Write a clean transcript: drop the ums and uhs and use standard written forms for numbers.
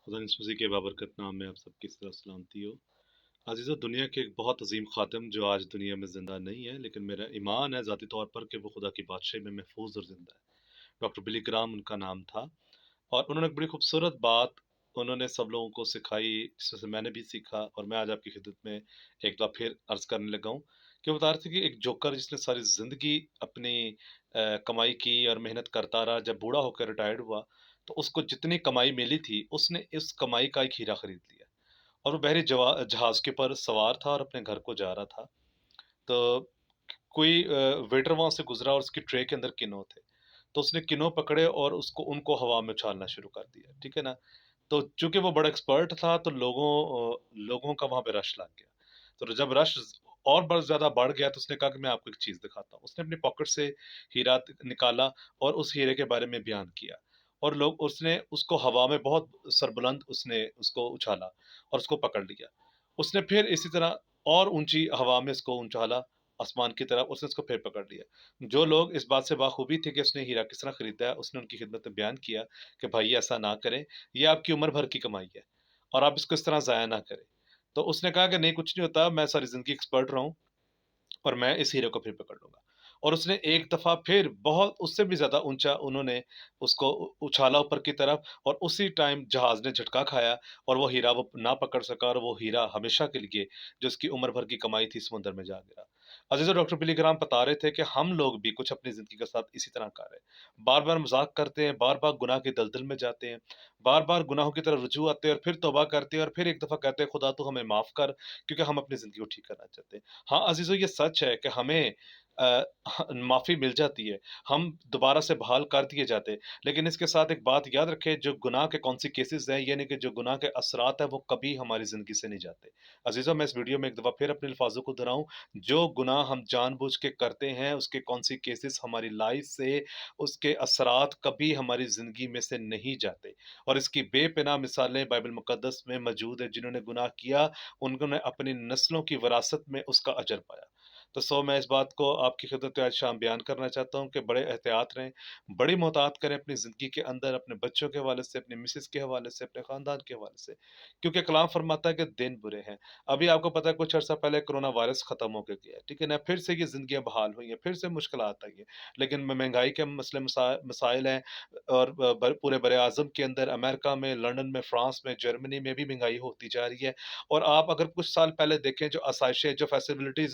खुदा मसीह के बाबरकत नाम में आप सबकी तरफ सलामती हो। अज़ीज़ो, दुनिया के एक बहुत अजीम ख़ातिम जो आज दुनिया में ज़िंदा नहीं है, लेकिन मेरा ईमान है ज़ाती तौर पर कि वो खुदा की बादशाही में महफूज और ज़िंदा है। डॉक्टर बिली ग्राम उनका नाम था और उन्होंने एक बड़ी खूबसूरत बात उन्होंने सब लोगों को सिखाई, जिससे मैंने भी सीखा और मैं आज आपकी खिदमत में एक बार फिर अर्ज़ करने लगा हूँ कि वो बता रहे थे कि एक जोकर जिसने सारी ज़िंदगी अपनी कमाई की और मेहनत करता रहा, जब बूढ़ा होकर रिटायर्ड हुआ, तो उसको जितनी कमाई मिली थी, उसने इस कमाई का एक हीरा खरीद लिया और वो बहरी जहाज़ के ऊपर सवार था और अपने घर को जा रहा था। तो कोई वेटर वहाँ से गुज़रा और उसकी ट्रे के अंदर किनो थे। तो उसने किनो पकड़े और उसको उनको हवा में उछालना शुरू कर दिया, ठीक है ना? तो चूँकि वो बड़ा एक्सपर्ट था तो लोगों का वहाँ पे रश लग गया। तो जब रश और बहुत ज़्यादा बढ़ गया तो उसने कहा कि मैं आपको एक चीज़ दिखाता हूँ। उसने अपनी पॉकेट से हीरा निकाला और उस हीरे के बारे में बयान किया और लोग उसने उसको हवा में बहुत सरबुलंद उसने उसको उछाला और उसको पकड़ लिया। उसने फिर इसी तरह और ऊँची हवा में उसको उछाला आसमान की तरफ, उसने उसको फिर पकड़ लिया। जो लोग इस बात से बाखूबी थे कि उसने हीरा किस तरह खरीदा है, उसने उनकी खिदमत में बयान किया कि भाई ऐसा ना करें, ये आपकी उम्र भर की कमाई है और आप इसको इस तरह ज़ाया ना करें। तो उसने कहा कि नहीं कुछ नहीं होता, मैं सारी ज़िंदगी एक्सपर्ट रहा हूँ और मैं इस हीरे को फिर पकड़ लूँगा। और उसने एक दफ़ा फिर बहुत उससे भी ज़्यादा ऊँचा उन्होंने उसको उछाला ऊपर की तरफ और उसी टाइम जहाज़ ने झटका खाया और वो हीरा वो ना पकड़ सका और वो हीरा हमेशा के लिए जो उसकी उम्र भर की कमाई थी समुद्र में जा गिरा। अज़ीज़ो, डॉक्टर बिली ग्राम बता रहे थे कि हम लोग भी कुछ अपनी ज़िंदगी के साथ इसी तरह कर रहे हैं। बार-बार मज़ाक करते हैं, बार-बार गुनाह की दलदल में जाते हैं, बार-बार गुनाहों की तरफ रुजू आते हैं और फिर तौबा करते हैं और फिर एक दफ़ा कहते हैं खुदा तू हमें माफ़ कर, क्योंकि हम अपनी ज़िंदगी को ठीक करना चाहते हैं। हाँ, अज़ीज़ों, ये सच है कि हमें माफ़ी मिल जाती है, हम दोबारा से बहाल कर दिए जाते हैं। लेकिन इसके साथ एक बात याद रखें, जो गुनाह के कॉन्सिक्वेंसेज़ हैं, यानी कि जो गुनाह के असरात हैं, वो कभी हमारी ज़िंदगी से नहीं जाते। अज़ीज़ों, मैं इस वीडियो में एक दफ़ा फिर अपने अल्फ़ाज़ों को दोहराऊँ, जो गुनाह हम जानबूझ के करते हैं, उसके कॉन्सिक्वेंसेज़ हमारी लाइफ़ से, उसके असरात कभी हमारी ज़िंदगी में से नहीं जाते। और इसकी बेपनाह मिसालें बाइबल मुक़द्दस में मौजूद हैं, जिन्होंने गुनाह किया, उन्होंने अपनी नस्लों की विरासत में उसका अजर पाया। तो मैं इस बात को आपकी खिदमत में आज शाम बयान करना चाहता हूँ कि बड़े एहतियात रहें, बड़ी मोहतात करें अपनी ज़िंदगी के अंदर, अपने बच्चों के हवाले से, अपनी मिसेज़ के हवाले से, अपने ख़ानदान के हवाले से। क्योंकि कलाम फरमाता है कि दिन बुरे हैं। अभी आपको पता है कुछ अर्सा पहले कोरोना वायरस ख़त्म हो के गया है, ठीक है ना? फिर से ये ज़िंदगियाँ बहाल हुई हैं, फिर से मुश्किलात आई हैं। लेकिन महँगाई के मसले मसाइल हैं और पूरे बरे-आज़म के अंदर, अमेरिका में, लंदन में, फ्रांस में, जर्मनी में भी महँगाई होती जा रही है। और आप अगर कुछ साल पहले देखें, जो आसाइशें, जो फैसिलिटीज़